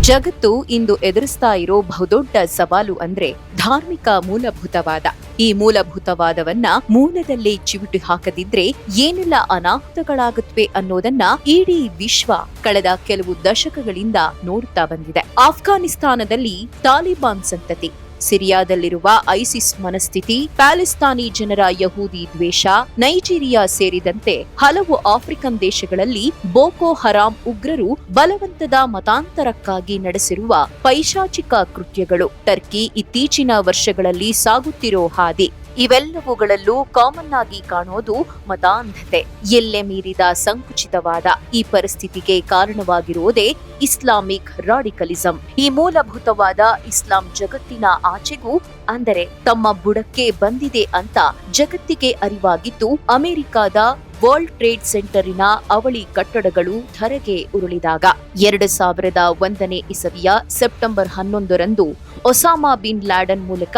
ಜಗತ್ತು ಇಂದು ಎದುರಿಸ್ತಾ ಇರೋ ಬಹುದೊಡ್ಡ ಸವಾಲು ಅಂದ್ರೆ ಧಾರ್ಮಿಕ ಮೂಲಭೂತವಾದ. ಈ ಮೂಲಭೂತವಾದವನ್ನ ಮೂಲದಲ್ಲೇ ಚಿವುಟಿ ಹಾಕದಿದ್ರೆ ಏನೆಲ್ಲ ಅನಾಹುತಗಳಾಗುತ್ತವೆ ಅನ್ನೋದನ್ನ ಇಡೀ ವಿಶ್ವ ಕಳೆದ ಕೆಲವು ದಶಕಗಳಿಂದ ನೋಡುತ್ತಾ ಬಂದಿದೆ. ಆಫ್ಘಾನಿಸ್ತಾನದಲ್ಲಿ ತಾಲಿಬಾನ್ ಸಂತತಿ, ಸಿರಿಯಾದಲ್ಲಿರುವ ಐಸಿಸ್ ಮನಸ್ಥಿತಿ, ಪ್ಯಾಲೆಸ್ತಾನಿ ಜನರ ಯಹೂದಿ ದ್ವೇಷ, ನೈಜೀರಿಯಾ ಸೇರಿದಂತೆ ಹಲವು ಆಫ್ರಿಕನ್ ದೇಶಗಳಲ್ಲಿ ಬೋಕೋ ಹರಾಮ್ ಉಗ್ರರು ಬಲವಂತದ ಮತಾಂತರಕ್ಕಾಗಿ ನಡೆಸಿರುವ ಪೈಶಾಚಿಕ ಕೃತ್ಯಗಳು, ಟರ್ಕಿ ಇತ್ತೀಚಿನ ವರ್ಷಗಳಲ್ಲಿ ಸಾಗುತ್ತಿರೋ ಹಾದಿ, ಇವೆಲ್ಲವುಗಳಲ್ಲೂ ಕಾಮನ್ ಆಗಿ ಕಾಣೋದು ಮತಾಂಧತೆ, ಎಲ್ಲೆ ಮೀರಿದ ಸಂಕುಚಿತವಾದ. ಈ ಪರಿಸ್ಥಿತಿಗೆ ಕಾರಣವಾಗಿರುವುದೇ ಇಸ್ಲಾಮಿಕ್ ರಾಡಿಕಲಿಸಂ. ಈ ಮೂಲಭೂತವಾದ ಇಸ್ಲಾಂ ಜಗತ್ತಿನ ಆಚೆಗೂ ಅಂದರೆ ತಮ್ಮ ಬುಡಕ್ಕೆ ಬಂದಿದೆ ಅಂತ ಜಗತ್ತಿಗೆ ಅರಿವಾಗಿದ್ದು ಅಮೆರಿಕದ ವರ್ಲ್ಡ್ ಟ್ರೇಡ್ ಸೆಂಟರಿನ ಅವಳಿ ಕಟ್ಟಡಗಳು ಧರೆಗೆ ಉರುಳಿದಾಗ 2001 ಇಸವಿಯ ಸೆಪ್ಟೆಂಬರ್ 11ರಂದು ಒಸಾಮಾ ಬಿನ್ ಲ್ಯಾಡನ್ ಮೂಲಕ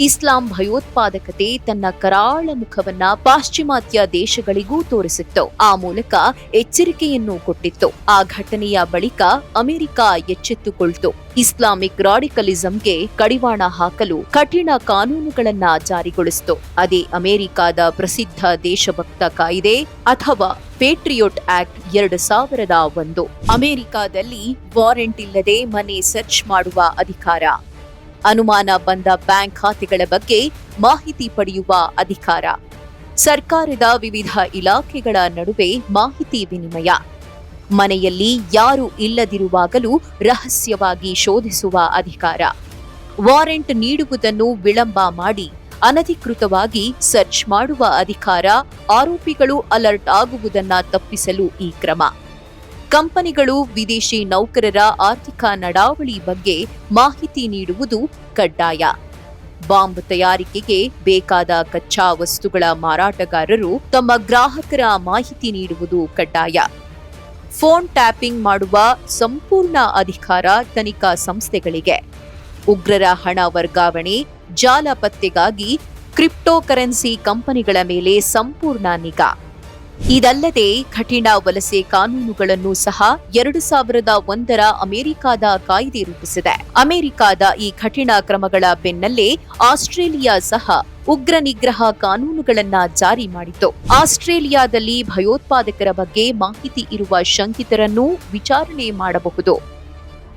ಇಸ್ಲಾಂ ಭಯೋತ್ಪಾದಕತೆ ತನ್ನ ಕರಾಳ ಮುಖವನ್ನ ಪಾಶ್ಚಿಮಾತ್ಯ ದೇಶಗಳಿಗೂ ತೋರಿಸಿತ್ತು. ಆ ಮೂಲಕ ಎಚ್ಚರಿಕೆಯನ್ನು ಕೊಟ್ಟಿತ್ತು. ಆ ಘಟನೆಯ ಬಳಿಕ ಅಮೆರಿಕ ಎಚ್ಚೆತ್ತುಕೊಳ್ತು. ಇಸ್ಲಾಮಿಕ್ ರಾಡಿಕಲಿಸಂಗೆ ಕಡಿವಾಣ ಹಾಕಲು ಕಠಿಣ ಕಾನೂನುಗಳನ್ನ ಜಾರಿಗೊಳಿಸಿತು. ಅದೇ ಅಮೆರಿಕದ ಪ್ರಸಿದ್ಧ ದೇಶಭಕ್ತ ಕಾಯ್ದೆ ಅಥವಾ ಪೇಟ್ರಿಯೋಟ್ ಆಕ್ಟ್ 2001. ಅಮೆರಿಕದಲ್ಲಿ ವಾರೆಂಟ್ ಇಲ್ಲದೆ ಮನೆ ಸರ್ಚ್ ಮಾಡುವ ಅಧಿಕಾರ, ಅನುಮಾನ ಬಂದ ಬ್ಯಾಂಕ್ ಖಾತೆಗಳ ಬಗ್ಗೆ ಮಾಹಿತಿ ಪಡೆಯುವ ಅಧಿಕಾರ, ಸರ್ಕಾರದ ವಿವಿಧ ಇಲಾಖೆಗಳ ನಡುವೆ ಮಾಹಿತಿ ವಿನಿಮಯ, ಮನೆಯಲ್ಲಿ ಯಾರು ಇಲ್ಲದಿರುವಾಗಲೂ ರಹಸ್ಯವಾಗಿ ಶೋಧಿಸುವ ಅಧಿಕಾರ, ವಾರೆಂಟ್ ನೀಡುವುದನ್ನು ವಿಳಂಬ ಮಾಡಿ ಅನಧಿಕೃತವಾಗಿ ಸರ್ಚ್ ಮಾಡುವ ಅಧಿಕಾರ, ಆರೋಪಿಗಳು ಅಲರ್ಟ್ ಆಗುವುದನ್ನ ತಪ್ಪಿಸಲು ಈ ಕ್ರಮ, ಕಂಪನಿಗಳು ವಿದೇಶಿ ನೌಕರರ ಆರ್ಥಿಕ ನಡಾವಳಿ ಬಗ್ಗೆ ಮಾಹಿತಿ ನೀಡುವುದು ಕಡ್ಡಾಯ, ಬಾಂಬ್ ತಯಾರಿಕೆಗೆ ಬೇಕಾದ ಕಚ್ಚಾ ವಸ್ತುಗಳ ಮಾರಾಟಗಾರರು ತಮ್ಮ ಗ್ರಾಹಕರ ಮಾಹಿತಿ ನೀಡುವುದು ಕಡ್ಡಾಯ, ಫೋನ್ ಟ್ಯಾಪಿಂಗ್ ಮಾಡುವ ಸಂಪೂರ್ಣ ಅಧಿಕಾರ ತನಿಖಾ ಸಂಸ್ಥೆಗಳಿಗೆ, ಉಗ್ರರ ಹಣ ವರ್ಗಾವಣೆ, ಜಾಲ ಪತ್ತೆಗಾಗಿ ಕ್ರಿಪ್ಟೋ ಕರೆನ್ಸಿ ಕಂಪನಿಗಳ ಮೇಲೆ ಸಂಪೂರ್ಣ ನಿಗಾ. ಇದಲ್ಲದೆ ಕಠಿಣ ವಲಸೆ ಕಾನೂನುಗಳನ್ನು ಸಹ 2001 ಅಮೆರಿಕದ ಕಾಯ್ದೆ ರೂಪಿಸಿದೆ. ಅಮೆರಿಕದ ಈ ಕಠಿಣ ಕ್ರಮಗಳ ಬೆನ್ನಲ್ಲೇ ಆಸ್ಟ್ರೇಲಿಯಾ ಸಹ ಉಗ್ರ ನಿಗ್ರಹ ಕಾನೂನುಗಳನ್ನ ಜಾರಿ ಮಾಡಿತು. ಆಸ್ಟ್ರೇಲಿಯಾದಲ್ಲಿ ಭಯೋತ್ಪಾದಕರ ಬಗ್ಗೆ ಮಾಹಿತಿ ಇರುವ ಶಂಕಿತರನ್ನು ವಿಚಾರಣೆ ಮಾಡಬಹುದು.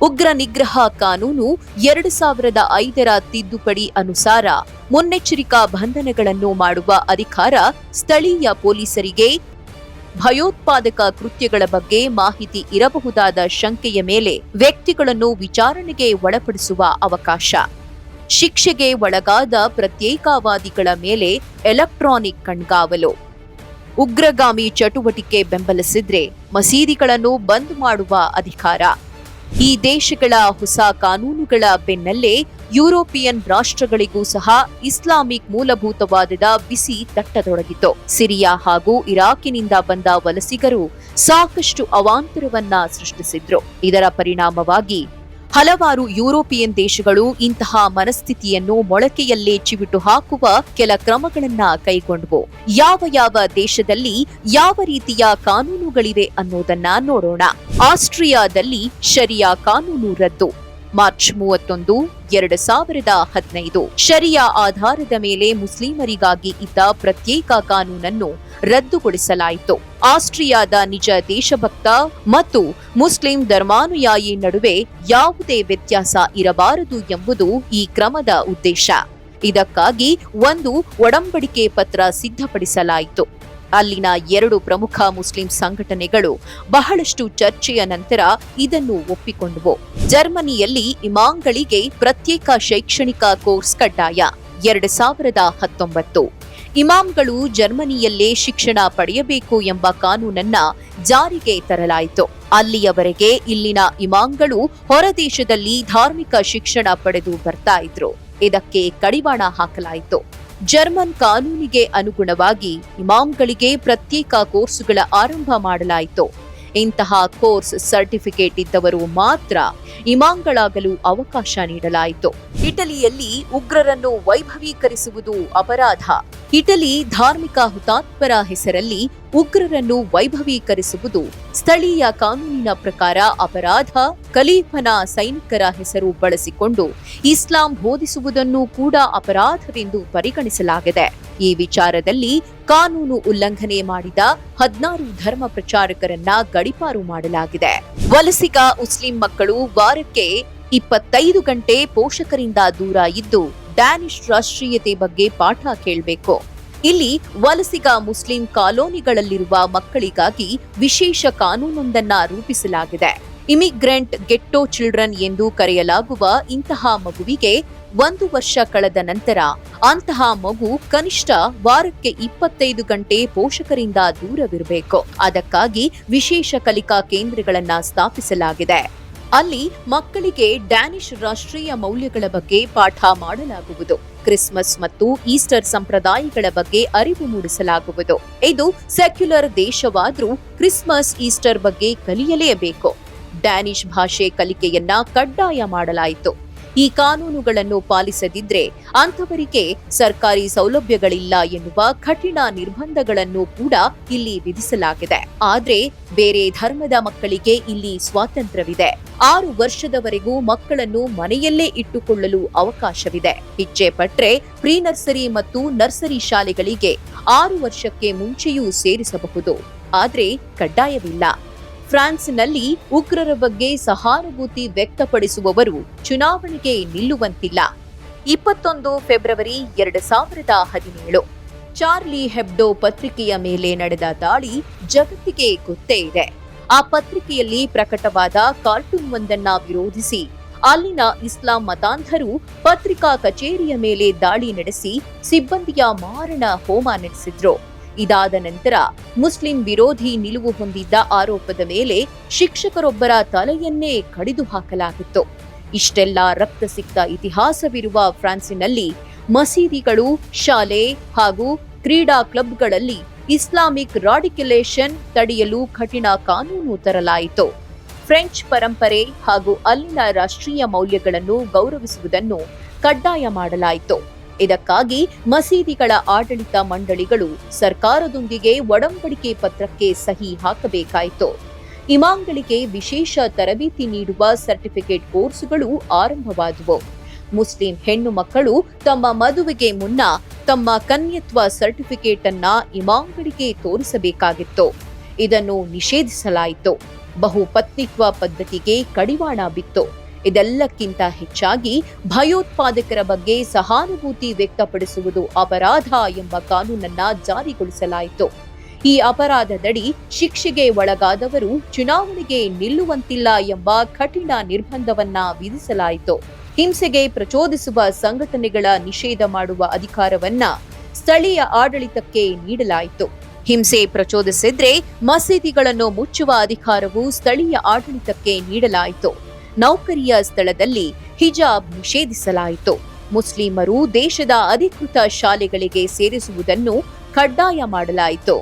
ಉಗ್ರ ನಿಗ್ರಹ ಕಾನೂನು 2005 ತಿದ್ದುಪಡಿ ಅನುಸಾರ ಮುನ್ನೆಚ್ಚರಿಕಾ ಬಂಧನಗಳನ್ನು ಮಾಡುವ ಅಧಿಕಾರ ಸ್ಥಳೀಯ ಪೊಲೀಸರಿಗೆ ಭಯೋತ್ಪಾದಕ ಕೃತ್ಯಗಳ ಬಗ್ಗೆ ಮಾಹಿತಿ ಇರಬಹುದಾದ ಶಂಕೆಯ ಮೇಲೆ ವ್ಯಕ್ತಿಗಳನ್ನು ವಿಚಾರಣೆಗೆ ಒಳಪಡಿಸುವ ಅವಕಾಶ, ಶಿಕ್ಷೆಗೆ ಒಳಗಾದ ಪ್ರತ್ಯೇಕವಾದಿಗಳ ಮೇಲೆ ಎಲೆಕ್ಟ್ರಾನಿಕ್ ಕಣ್ಗಾವಲು, ಉಗ್ರಗಾಮಿ ಚಟುವಟಿಕೆ ಬೆಂಬಲಿಸಿದ್ರೆ ಮಸೀದಿಗಳನ್ನು ಬಂದ್ ಮಾಡುವ ಅಧಿಕಾರ. ಈ ದೇಶಗಳ ಹೊಸ ಕಾನೂನುಗಳ ಬೆನ್ನಲ್ಲೇ ಯುರೋಪಿಯನ್ ರಾಷ್ಟ್ರಗಳಿಗೂ ಸಹ ಇಸ್ಲಾಮಿಕ್ ಮೂಲಭೂತವಾದದ ಬಿಸಿ ತಟ್ಟತೊಡಗಿತು. ಸಿರಿಯಾ ಹಾಗೂ ಇರಾಕಿನಿಂದ ಬಂದ ವಲಸಿಗರು ಸಾಕಷ್ಟು ಅವಾಂತರವನ್ನ ಸೃಷ್ಟಿಸಿದ್ರು. ಇದರ ಪರಿಣಾಮವಾಗಿ ಹಲವಾರು ಯುರೋಪಿಯನ್ ದೇಶಗಳು ಇಂತಹ ಮನಸ್ಥಿತಿಯನ್ನು ಮೊಳಕೆಯಲ್ಲೇ ಚಿವಿಟು ಹಾಕುವ ಕೆಲ ಕ್ರಮಗಳನ್ನ ಕೈಗೊಂಡವು. ಯಾವ ದೇಶದಲ್ಲಿ ಯಾವ ರೀತಿಯ ಕಾನೂನುಗಳಿವೆ ಅನ್ನೋದನ್ನ ನೋಡೋಣ. ಆಸ್ಟ್ರಿಯಾದಲ್ಲಿ ಶರಿಯಾ ಕಾನೂನು ರದ್ದು. ಮಾರ್ಚ್ 31, 2015 ಶರಿಯಾ ಆಧಾರದ ಮೇಲೆ ಮುಸ್ಲಿಮರಿಗಾಗಿ ಇದ್ದ ಪ್ರತ್ಯೇಕ ಕಾನೂನನ್ನು ರದ್ದುಗೊಳಿಸಲಾಯಿತು. ಆಸ್ಟ್ರಿಯಾದ ನಿಜ ದೇಶಭಕ್ತ ಮತ್ತು ಮುಸ್ಲಿಂ ಧರ್ಮಾನುಯಾಯಿ ನಡುವೆ ಯಾವುದೇ ವ್ಯತ್ಯಾಸ ಇರಬಾರದು ಎಂಬುದು ಈ ಕ್ರಮದ ಉದ್ದೇಶ. ಇದಕ್ಕಾಗಿ ಒಂದು ಒಡಂಬಡಿಕೆ ಪತ್ರ ಸಿದ್ಧಪಡಿಸಲಾಯಿತು. ಅಲ್ಲಿನ 2 ಪ್ರಮುಖ ಮುಸ್ಲಿಂ ಸಂಘಟನೆಗಳು ಬಹಳಷ್ಟು ಚರ್ಚೆಯ ನಂತರ ಇದನ್ನು ಒಪ್ಪಿಕೊಂಡವು. ಜರ್ಮನಿಯಲ್ಲಿ ಇಮಾಮ್ಗಳಿಗೆ ಪ್ರತ್ಯೇಕ ಶೈಕ್ಷಣಿಕ ಕೋರ್ಸ್ ಕಡ್ಡಾಯ. 2019 ಇಮಾಮ್ಗಳು ಜರ್ಮನಿಯಲ್ಲೇ ಶಿಕ್ಷಣ ಪಡೆಯಬೇಕು ಎಂಬ ಕಾನೂನನ್ನ ಜಾರಿಗೆ ತರಲಾಯಿತು. ಅಲ್ಲಿಯವರೆಗೆ ಇಲ್ಲಿನ ಇಮಾಮ್ಗಳು ಹೊರದೇಶದಲ್ಲಿ ಧಾರ್ಮಿಕ ಶಿಕ್ಷಣ ಪಡೆದು ಬರ್ತಾ ಇದ್ರು. ಇದಕ್ಕೆ ಕಡಿವಾಣ ಹಾಕಲಾಯಿತು. ಜರ್ಮನ್ ಕಾನೂನಿಗೆ ಅನುಗುಣವಾಗಿ ಇಮಾಮ್ಗಳಿಗೆ ಪ್ರತ್ಯೇಕ ಕೋರ್ಸುಗಳ ಆರಂಭ ಮಾಡಲಾಯಿತು. ಇಂತಹ ಕೋರ್ಸ್ ಸರ್ಟಿಫಿಕೇಟ್ ಇದ್ದವರು ಮಾತ್ರ ಇಮಾಮ್ಗಳಾಗಲು ಅವಕಾಶ ನೀಡಲಾಯಿತು. ಇಟಲಿಯಲ್ಲಿ ಉಗ್ರರನ್ನು ವೈಭವೀಕರಿಸುವುದು ಅಪರಾಧ. ಇಟಲಿ ಧಾರ್ಮಿಕ ಹುತಾತ್ಮರ ಹೆಸರಲ್ಲಿ ಉಗ್ರರನ್ನು ವೈಭವೀಕರಿಸುವುದು ಸ್ಥಳೀಯ ಕಾನೂನಿನ ಪ್ರಕಾರ ಅಪರಾಧ. ಖಲೀಫನ ಸೈನಿಕರ ಹೆಸರು ಬಳಸಿಕೊಂಡು ಇಸ್ಲಾಂ ಬೋಧಿಸುವುದನ್ನು ಕೂಡ ಅಪರಾಧವೆಂದು ಪರಿಗಣಿಸಲಾಗಿದೆ. ಈ ವಿಚಾರದಲ್ಲಿ ಕಾನೂನು ಉಲ್ಲಂಘನೆ ಮಾಡಿದ 16 ಧರ್ಮ ಪ್ರಚಾರಕರನ್ನ ಗಡೀಪಾರು ಮಾಡಲಾಗಿದೆ. ವಲಸಿಗ ಮುಸ್ಲಿಂ ಮಕ್ಕಳು ವಾರಕ್ಕೆ 25 ಗಂಟೆ ಪೋಷಕರಿಂದ ದೂರ ಇದ್ದು ಡ್ಯಾನಿಶ್ ರಾಷ್ಟ್ರೀಯತೆ ಬಗ್ಗೆ ಪಾಠ ಕೇಳಬೇಕು. ಇಲ್ಲಿ ವಲಸಿಗ ಮುಸ್ಲಿಂ ಕಾಲೋನಿಗಳಲ್ಲಿರುವ ಮಕ್ಕಳಿಗಾಗಿ ವಿಶೇಷ ಕಾನೂನೊಂದನ್ನ ರೂಪಿಸಲಾಗಿದೆ. ಇಮಿಗ್ರೆಂಟ್ ಗೆಟ್ಟೋ ಚಿಲ್ಡ್ರನ್ ಎಂದು ಕರೆಯಲಾಗುವ ಇಂತಹ ಮಗುವಿಗೆ 1 ವರ್ಷ ಕಳೆದ ನಂತರ ಅಂತಹ ಮಗು ಕನಿಷ್ಠ ವಾರಕ್ಕೆ 25 ಗಂಟೆ ಪೋಷಕರಿಂದ ದೂರವಿರಬೇಕು. ಅದಕ್ಕಾಗಿ ವಿಶೇಷ ಕಲಿಕಾ ಕೇಂದ್ರಗಳನ್ನ ಸ್ಥಾಪಿಸಲಾಗಿದೆ. ಅಲ್ಲಿ ಮಕ್ಕಳಿಗೆ ಡ್ಯಾನಿಶ್ ರಾಷ್ಟ್ರೀಯ ಮೌಲ್ಯಗಳ ಬಗ್ಗೆ ಪಾಠ ಮಾಡಲಾಗುವುದು. ಕ್ರಿಸ್ಮಸ್ ಮತ್ತು ಈಸ್ಟರ್ ಸಂಪ್ರದಾಯಗಳ ಬಗ್ಗೆ ಅರಿವು ಮೂಡಿಸಲಾಗುವುದು. ಇದು ಸೆಕ್ಯುಲರ್ ದೇಶವಾದ್ರೂ ಕ್ರಿಸ್ಮಸ್ ಈಸ್ಟರ್ ಬಗ್ಗೆ ಕಲಿಯಲೇಬೇಕು. ಡ್ಯಾನಿಶ್ ಭಾಷೆ ಕಲಿಕೆಯನ್ನ ಕಡ್ಡಾಯ ಮಾಡಲಾಯಿತು. ಈ ಕಾನೂನುಗಳನ್ನು ಪಾಲಿಸದಿದ್ರೆ ಅಂಥವರಿಗೆ ಸರ್ಕಾರಿ ಸೌಲಭ್ಯಗಳಿಲ್ಲ ಎನ್ನುವ ಕಠಿಣ ನಿರ್ಬಂಧಗಳನ್ನು ಕೂಡ ಇಲ್ಲಿ ವಿಧಿಸಲಾಗಿದೆ. ಆದ್ರೆ ಬೇರೆ ಧರ್ಮದ ಮಕ್ಕಳಿಗೆ ಇಲ್ಲಿ ಸ್ವಾತಂತ್ರ್ಯವಿದೆ. 6 ವರ್ಷದವರೆಗೂ ಮಕ್ಕಳನ್ನು ಮನೆಯಲ್ಲೇ ಇಟ್ಟುಕೊಳ್ಳಲು ಅವಕಾಶವಿದೆ. ಇಚ್ಛೆ ಪಟ್ರೆ ಪ್ರೀ ನರ್ಸರಿ ಮತ್ತು ನರ್ಸರಿ ಶಾಲೆಗಳಿಗೆ 6 ವರ್ಷಕ್ಕೆ ಮುಂಚೆಯೂ ಸೇರಿಸಬಹುದು. ಆದ್ರೆ ಕಡ್ಡಾಯವಿಲ್ಲ. ಫ್ರಾನ್ಸ್ನಲ್ಲಿ ಉಗ್ರರ ಬಗ್ಗೆ ಸಹಾನುಭೂತಿ ವ್ಯಕ್ತಪಡಿಸುವವರು ಚುನಾವಣೆಗೆ ನಿಲ್ಲುವಂತಿಲ್ಲ. 21 ಫೆಬ್ರವರಿ 2017 ಚಾರ್ಲಿ ಹೆಬ್ಡೋ ಪತ್ರಿಕೆಯ ಮೇಲೆ ನಡೆದ ದಾಳಿ ಜಗತ್ತಿಗೆ ಗೊತ್ತೇ ಇದೆ. ಆ ಪತ್ರಿಕೆಯಲ್ಲಿ ಪ್ರಕಟವಾದ ಕಾರ್ಟೂನ್ ಒಂದನ್ನ ವಿರೋಧಿಸಿ ಅಲ್ಲಿನ ಇಸ್ಲಾಂ ಮತಾಂಧರು ಪತ್ರಿಕಾ ಕಚೇರಿಯ ಮೇಲೆ ದಾಳಿ ನಡೆಸಿ ಸಿಬ್ಬಂದಿಯ ಮಾರಣ ಹೋಮ ನಡೆಸಿದ್ರು. ಇದಾದ ನಂತರ ಮುಸ್ಲಿಂ ವಿರೋಧಿ ನಿಲುವು ಹೊಂದಿದ್ದ ಆರೋಪದ ಮೇಲೆ ಶಿಕ್ಷಕರೊಬ್ಬರ ತಲೆಯನ್ನೇ ಕಡಿದು ಹಾಕಲಾಗಿತ್ತು. ಇಷ್ಟೆಲ್ಲ ರಕ್ತಸಿಕ್ತ ಇತಿಹಾಸವಿರುವ ಫ್ರಾನ್ಸಿನಲ್ಲಿ ಮಸೀದಿಗಳು, ಶಾಲೆ ಹಾಗೂ ಕ್ರೀಡಾ ಕ್ಲಬ್ಗಳಲ್ಲಿ ಇಸ್ಲಾಮಿಕ್ ರಾಡಿಕಲೇಷನ್ ತಡೆಯಲು ಕಠಿಣ ಕಾನೂನು ತರಲಾಯಿತು. ಫ್ರೆಂಚ್ ಪರಂಪರೆ ಹಾಗೂ ಅಲ್ಲಿನ ರಾಷ್ಟ್ರೀಯ ಮೌಲ್ಯಗಳನ್ನು ಗೌರವಿಸುವುದನ್ನು ಕಡ್ಡಾಯ ಮಾಡಲಾಯಿತು. ಇದಕ್ಕಾಗಿ ಮಸೀದಿಗಳ ಆಡಳಿತ ಮಂಡಳಿಗಳು ಸರ್ಕಾರದೊಂದಿಗೆ ಒಡಂಬಡಿಕೆ ಪತ್ರಕ್ಕೆ ಸಹಿ ಹಾಕಬೇಕಾಯಿತು. ಇಮಾಮ್ಗಳಿಗೆ ವಿಶೇಷ ತರಬೇತಿ ನೀಡುವ ಸರ್ಟಿಫಿಕೇಟ್ ಕೋರ್ಸುಗಳು ಆರಂಭವಾದವು. ಮುಸ್ಲಿಂ ಹೆಣ್ಣು ಮಕ್ಕಳು ತಮ್ಮ ಮದುವೆಗೆ ಮುನ್ನ ತಮ್ಮ ಕನ್ಯತ್ವ ಸರ್ಟಿಫಿಕೇಟ್ ಅನ್ನ ಇಮಾಮ್ಗಳಿಗೆ ತೋರಿಸಬೇಕಾಗಿತ್ತು. ಇದನ್ನು ನಿಷೇಧಿಸಲಾಯಿತು. ಬಹುಪತ್ನಿತ್ವ ಪದ್ಧತಿಗೆ ಕಡಿವಾಣ ಬಿತ್ತು. ಇದೆಲ್ಲಕ್ಕಿಂತ ಹೆಚ್ಚಾಗಿ ಭಯೋತ್ಪಾದಕರ ಬಗ್ಗೆ ಸಹಾನುಭೂತಿ ವ್ಯಕ್ತಪಡಿಸುವುದು ಅಪರಾಧ ಎಂಬ ಕಾನೂನನ್ನ ಜಾರಿಗೊಳಿಸಲಾಯಿತು. ಈ ಅಪರಾಧದಡಿ ಶಿಕ್ಷೆಗೆ ಒಳಗಾದವರು ಚುನಾವಣೆಗೆ ನಿಲ್ಲುವಂತಿಲ್ಲ ಎಂಬ ಕಠಿಣ ನಿರ್ಬಂಧವನ್ನ ವಿಧಿಸಲಾಯಿತು. ಹಿಂಸೆಗೆ ಪ್ರಚೋದಿಸುವ ಸಂಘಟನೆಗಳ ನಿಷೇಧ ಮಾಡುವ ಅಧಿಕಾರವನ್ನ ಸ್ಥಳೀಯ ಆಡಳಿತಕ್ಕೆ ನೀಡಲಾಯಿತು. ಹಿಂಸೆ ಪ್ರಚೋದಿಸಿದ್ರೆ ಮಸೀದಿಗಳನ್ನು ಮುಚ್ಚುವ ಅಧಿಕಾರವು ಸ್ಥಳೀಯ ಆಡಳಿತಕ್ಕೆ ನೀಡಲಾಯಿತು. ನೌಕರಿಯ ಸ್ಥಳದಲ್ಲಿ ಹಿಜಾಬ್ ನಿಷೇಧಿಸಲಾಯಿತು. ಮುಸ್ಲಿಮರು ದೇಶದ ಅಧಿಕೃತ ಶಾಲೆಗಳಿಗೆ ಸೇರಿಸುವುದನ್ನು ಕಡ್ಡಾಯ ಮಾಡಲಾಯಿತು.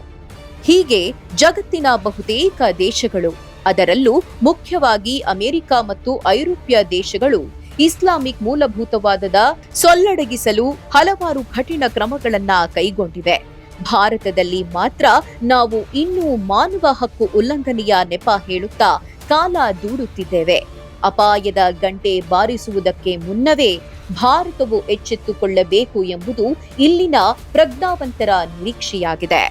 ಹೀಗೆ ಜಗತ್ತಿನ ಬಹುತೇಕ ದೇಶಗಳು, ಅದರಲ್ಲೂ ಮುಖ್ಯವಾಗಿ ಅಮೆರಿಕ ಮತ್ತು ಐರೋಪ್ಯ ದೇಶಗಳು ಇಸ್ಲಾಮಿಕ್ ಮೂಲಭೂತವಾದದ ಸೊಲ್ಲಡಗಿಸಲು ಹಲವಾರು ಕಠಿಣ ಕ್ರಮಗಳನ್ನ ಕೈಗೊಂಡಿವೆ. ಭಾರತದಲ್ಲಿ ಮಾತ್ರ ನಾವು ಇನ್ನೂ ಮಾನವ ಹಕ್ಕು ಉಲ್ಲಂಘನೆಯ ನೆಪ ಹೇಳುತ್ತಾ ಕಾಲ ದೂಡುತ್ತಿದ್ದೇವೆ. ಅಪಾಯದ ಗಂಟೆ ಬಾರಿಸುವುದಕ್ಕೆ ಮುನ್ನವೇ ಭಾರತವು ಎಚ್ಚೆತ್ತುಕೊಳ್ಳಬೇಕು ಎಂಬುದು ಇಲ್ಲಿನ ಪ್ರಜ್ಞಾವಂತರ ನಿರೀಕ್ಷೆಯಾಗಿದೆ.